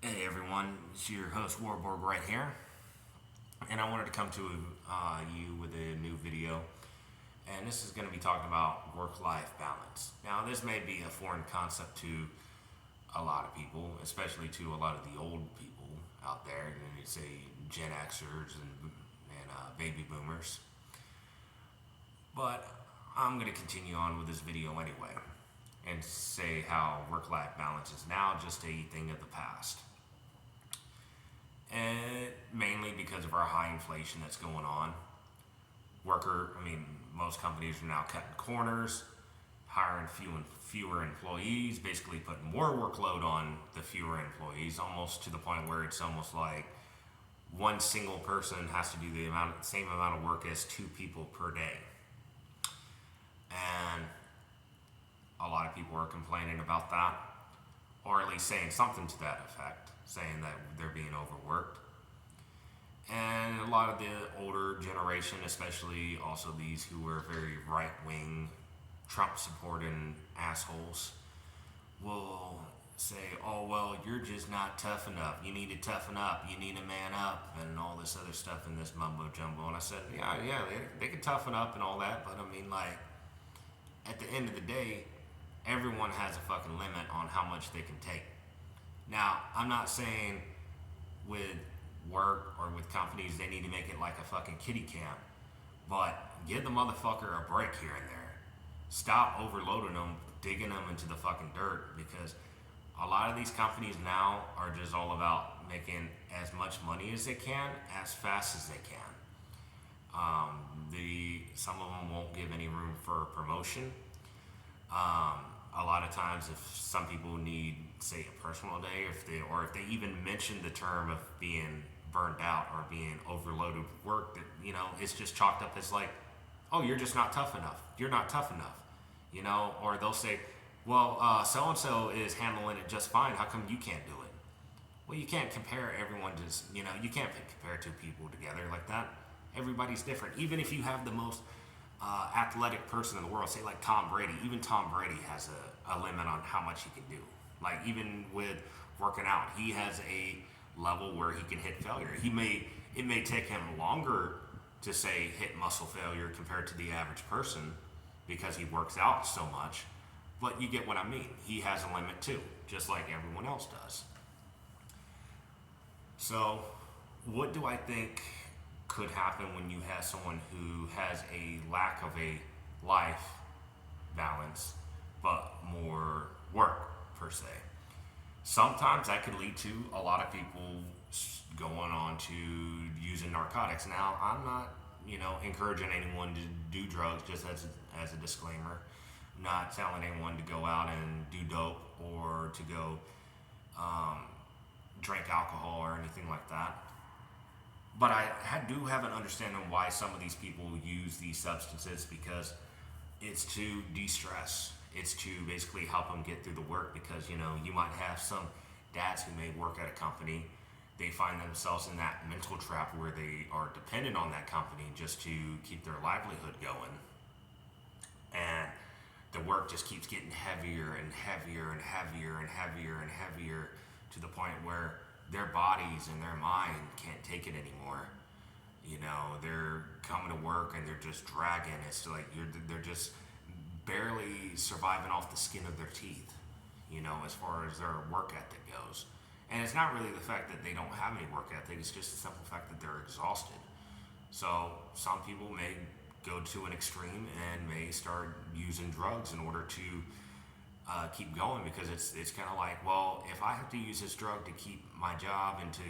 Hey everyone, it's your host Warborg right here, and I wanted to come to you with a new video, and this is going to be talking about work-life balance. Now, this may be a foreign concept to a lot of people, especially to a lot of the old people out there, and you say Gen Xers and baby boomers. But I'm going to continue on with this video anyway, and say how work-life balance is now just a thing of the past. And mainly because of our high inflation that's going on. Most companies are now cutting corners, hiring fewer employees, basically putting more workload on the fewer employees, almost to the point where it's almost like one single person has to do the same amount of work as two people per day. And a lot of people are complaining about that, or at least saying something to that effect, saying that they're being overworked. And a lot of the older generation, especially also these who are very right wing, Trump supporting assholes, will say, oh, well, you're just not tough enough. You need to toughen up. You need to man up, and all this other stuff in this mumbo jumbo. And I said, yeah, they can toughen up and all that, but at the end of the day, everyone has a fucking limit on how much they can take. Now, I'm not saying with work or with companies they need to make it like a fucking kiddie camp, but give the motherfucker a break here and there. Stop overloading them, digging them into the fucking dirt, because a lot of these companies now are just all about making as much money as they can, as fast as they can. Some of them won't give any room for promotion. A lot of times, if some people need, say, a personal day, if they even mention the term of being burned out or being overloaded with work, that it's just chalked up as like, oh, you're just not tough enough. You're not tough enough, or they'll say, well, so and so is handling it just fine. How come you can't do it? Well, you can't compare everyone to, you can't compare two people together like that. Everybody's different. Even if you have the most athletic person in the world, say like Tom Brady, even Tom Brady has a limit on how much he can do. Like even with working out, he has a level where he can hit failure. It may take him longer to say hit muscle failure compared to the average person because he works out so much, but you get what I mean. He has a limit too, just like everyone else does. So, what do I think could happen when you have someone who has a lack of a life balance, but more work per se? Sometimes that could lead to a lot of people going on to using narcotics. Now, I'm not, encouraging anyone to do drugs, just as a disclaimer. I'm not telling anyone to go out and do dope or to go drink alcohol or anything like that. But I do have an understanding why some of these people use these substances, because it's to de-stress. It's to basically help them get through the work, because you might have some dads who may work at a company. They find themselves in that mental trap where they are dependent on that company just to keep their livelihood going. And the work just keeps getting heavier and heavier and heavier and heavier and heavier, to the point where their bodies and their mind can't take it anymore. They're coming to work and they're just dragging. It's like they're just barely surviving off the skin of their teeth, as far as their work ethic goes. And it's not really the fact that they don't have any work ethic, it's just the simple fact that they're exhausted. So some people may go to an extreme and may start using drugs in order to keep going, because it's kind of like, well, if I have to use this drug to keep my job and to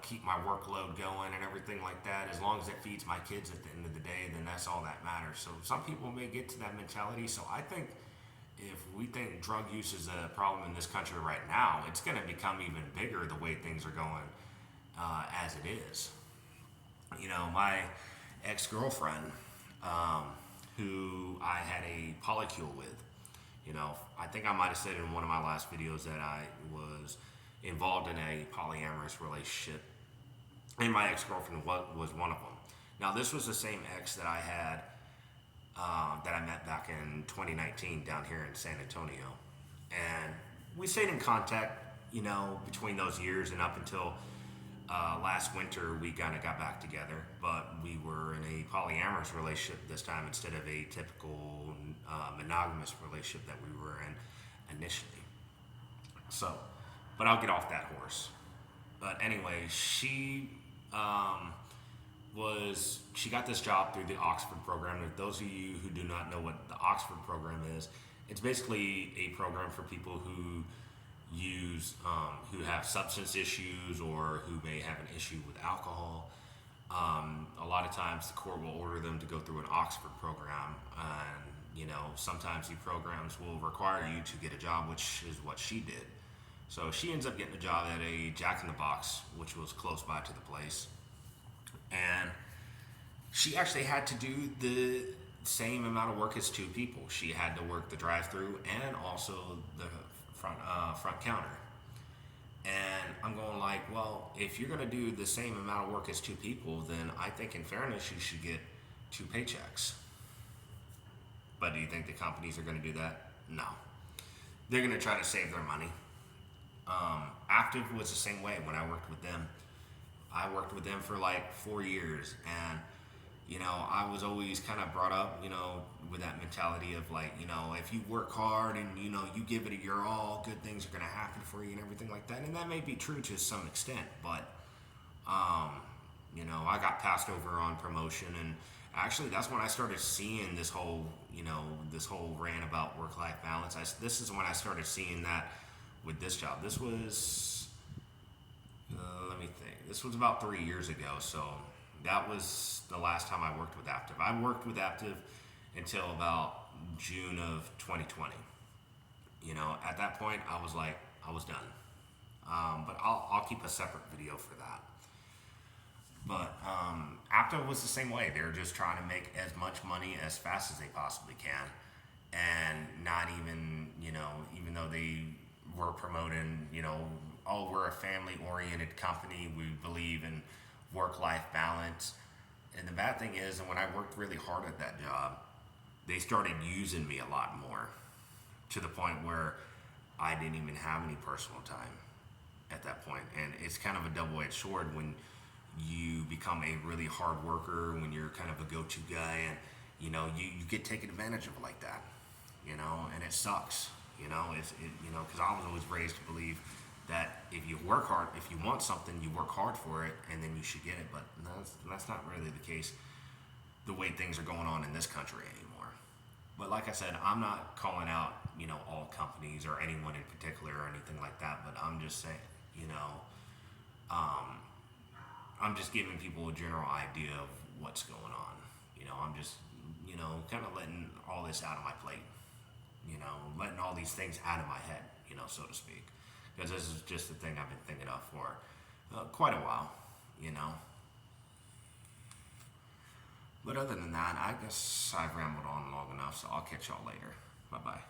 keep my workload going and everything like that, as long as it feeds my kids at the end of the day, then that's all that matters. So some people may get to that mentality. So I think if we think drug use is a problem in this country right now, it's going to become even bigger the way things are going as it is. My ex-girlfriend, who I had a polycule with, I think I might have said in one of my last videos that I was involved in a polyamorous relationship, and my ex-girlfriend was one of them. Now, this was the same ex that I had, that I met back in 2019 down here in San Antonio, and we stayed in contact, between those years and up until last winter, we kind of got back together, but we were in a polyamorous relationship this time instead of a typical monogamous relationship that we were in initially. So, but I'll get off that horse. But anyway, she got this job through the Oxford program. And those of you who do not know what the Oxford program is, it's basically a program for people who who have substance issues or who may have an issue with alcohol. A lot of times the court will order them to go through an Oxford program, and sometimes the programs will require you to get a job, which is what she did. So she ends up getting a job at a Jack in the Box, which was close by to the place. And she actually had to do the same amount of work as two people. She had to work the drive-through and also the front counter. And I'm going like, well, if you're going to do the same amount of work as two people, then I think in fairness you should get two paychecks. But do you think the companies are going to do that? No. They're going to try to save their money. Aptiv was the same way when I worked with them. I worked with them for like 4 years, and I was always kind of brought up, with that mentality of like, if you work hard and you give it your all, good things are going to happen for you and everything like that. And that may be true to some extent, but I got passed over on promotion, and actually that's when I started seeing this whole rant about work-life balance. This is when I started seeing that with this job. This was, let me think. This was about 3 years ago, so that was the last time I worked with Aptiv. I worked with Aptiv until about June of 2020. At that point, I was done. But I'll keep a separate video for that. But Aptiv was the same way. They were just trying to make as much money as fast as they possibly can, and not even, even though they were promoting, oh, we're a family-oriented company. We believe in work-life balance. And the bad thing is, and when I worked really hard at that job, they started using me a lot more, to the point where I didn't even have any personal time at that point. And it's kind of a double-edged sword when you become a really hard worker, when you're kind of a go-to guy, and you get taken advantage of like that, and it sucks, because I was always raised to believe that if you work hard, if you want something, you work hard for it, and then you should get it. But that's not really the case the way things are going on in this country anymore. But like I said, I'm not calling out, all companies or anyone in particular or anything like that, but I'm just saying, I'm just giving people a general idea of what's going on. I'm just, kind of letting all this out of my plate, letting all these things out of my head, so to speak. Because this is just the thing I've been thinking of for quite a while, But other than that, I guess I've rambled on long enough, so I'll catch y'all later. Bye-bye.